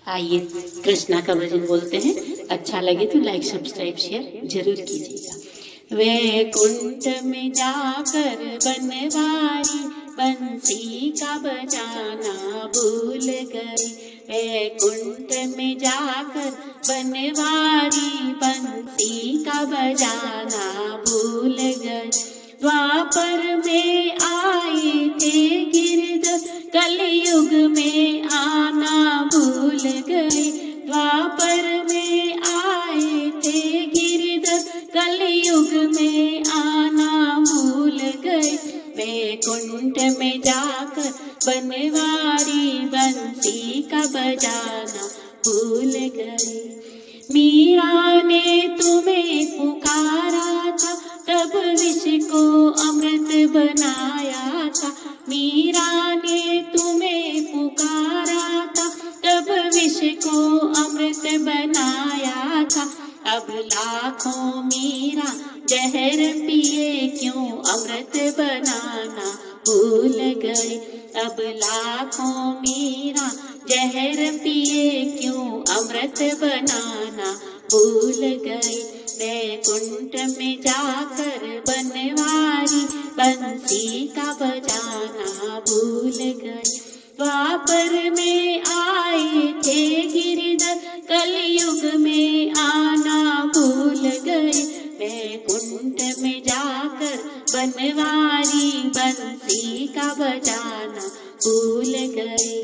आइए कृष्णा का भजन बोलते हैं। अच्छा लगे तो लाइक सब्सक्राइब शेयर जरूर कीजिएगा। वैकुंठ में जाकर बनवारी बंसी का बजाना भूल गई। वैकुंठ में जाकर बनवारी बंसी का बजाना भूल गई। द्वापर में आए थे गिरधर कलयुग में आना भूल गए। द्वापर में आए थे गिरधर कलयुग में आना भूल गए। वैकुंठ में जाकर बनवारी बंसी का बजाना भूल गए। मीरा ने तुम्हें पुकारा था तब विष को अमृत बनाया था। मीरा ने तुम्हें पुकारा था तब विष को अमृत बनाया था। अब लाखों मीरा जहर पिए क्यों अमृत बनाना भूल गए। अब लाखों मीरा जहर पिए क्यों अमृत बनाना भूल गए। वैकुंठ में जाकर बनवारी बंसी का बजाना भूल गए। द्वापर में आए थे गिरधर कलयुग में आना भूल गए। वैकुंठ में जाकर बनवारी बंसी का बजाना भूल गए।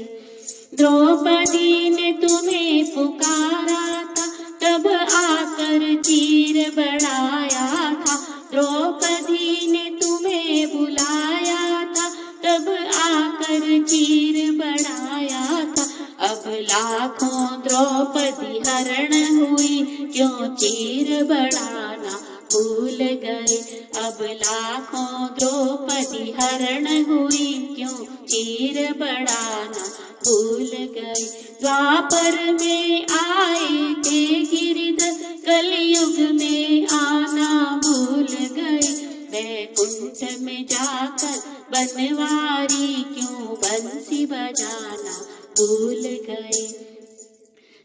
द्रौपदी ने तुम्हें पुकारा था तब आकर चीर बढ़ाया था। द्रौपदी ने तुम्हें बुलाया था तब आकर चीर बढ़ाया था। अब लाखों द्रौपदी हरण हुई क्यों चीर बढ़ाना भूल गए। अब लाखों द्रौपदी हरण हुई क्यों चीर बढ़ाना भूल गए। द्वापर में आए थे गिरधर कलयुग में आना भूल गए। वैकुंठ में जाकर बनवारी क्यों बंसी बजाना भूल गए।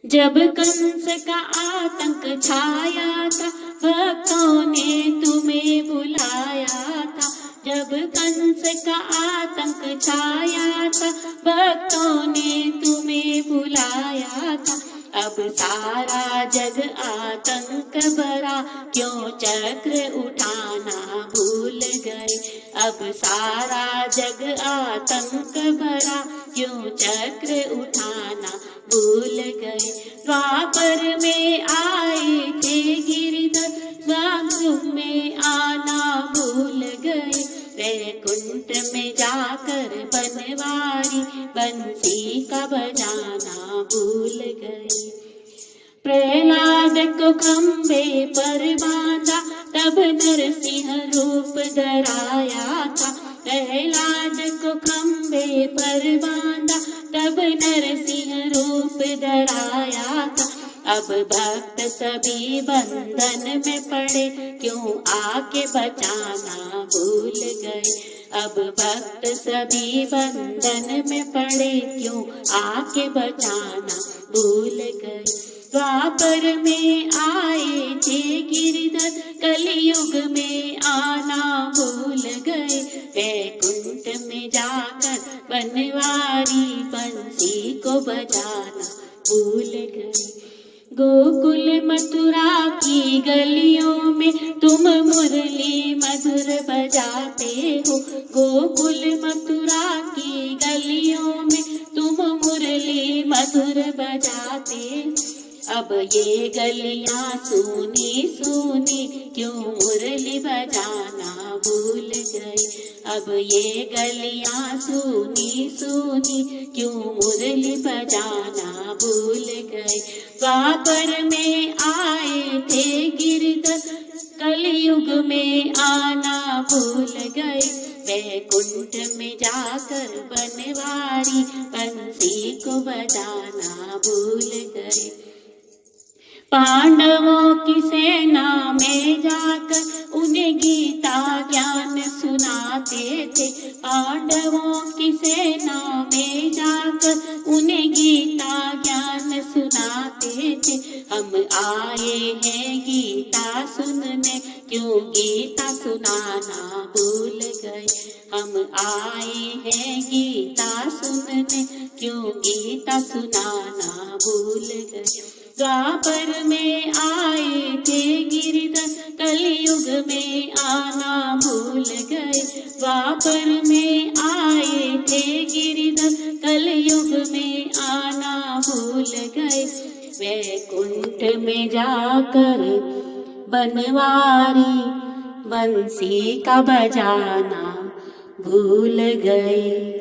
जब कंस का आतंक छाया था भक्तों ने तुम्हें बुलाया था। जब कंस का आतंक छाया था भक्तों ने तुम्हें बुलाया था। अब सारा जग आतंक भरा क्यों चक्र उठाना भूल गए। अब सारा जग आतंक भरा क्यों चक्र उठाना भूल गए। द्वापर में आए थे गिरधर द्वापर में आना भूल गए। वैकुंठ में जाकर बनवारी बंसी का बजाना भूल गए। प्रहलाद को खंबे पर बांधा तब नरसिंह रूप धराया था। प्रहलाद को खंबे पर बांधा तब नरसिंह रूप धराया था। अब भक्त सभी बंधन में पड़े क्यों आके बचाना भूल गए। अब भक्त सभी बंधन में पड़े क्यों आके बचाना भूल गए। द्वापर में आए थे गिरधर कलयुग में आना भूल गए। वैकुंठ में जाकर बनवारी बंसी को बजाना भूल गए। गोकुल मथुरा की गलियों में तुम मुरली मधुर बजाते हो। गोकुल मथुरा की गलियों में तुम मुरली मधुर बजाते। अब ये गलियां सूनी सूनी क्यों मुरली बजाना भूल गई। अब ये गलियां सूनी सूनी क्यों मुरली बजाना भूल गए। द्वापर में आए थे गिरधर कलयुग में आना भूल गए। वैकुंठ में जाकर बनवारी बंसी को बजाना भूल गए। पांडवों की सेना में जाकर उन्हें गीता ज्ञान सुनाते थे। पांडवों की सेना में जाकर उन्हें गीता ज्ञान हम आए हैं गीता सुनने, क्यों गीता सुनाना भूल गए। हम आए हैं गीता सुनने, क्यों गीता सुनाना भूल गए। द्वापर में आए थे गिरधर, कलयुग में आना भूल गए। द्वापर में आए थे गिरधर, कलयुग में आना भूल गए। वैकुंठ में जाकर बनवारी बंसी का बजाना भूल गए।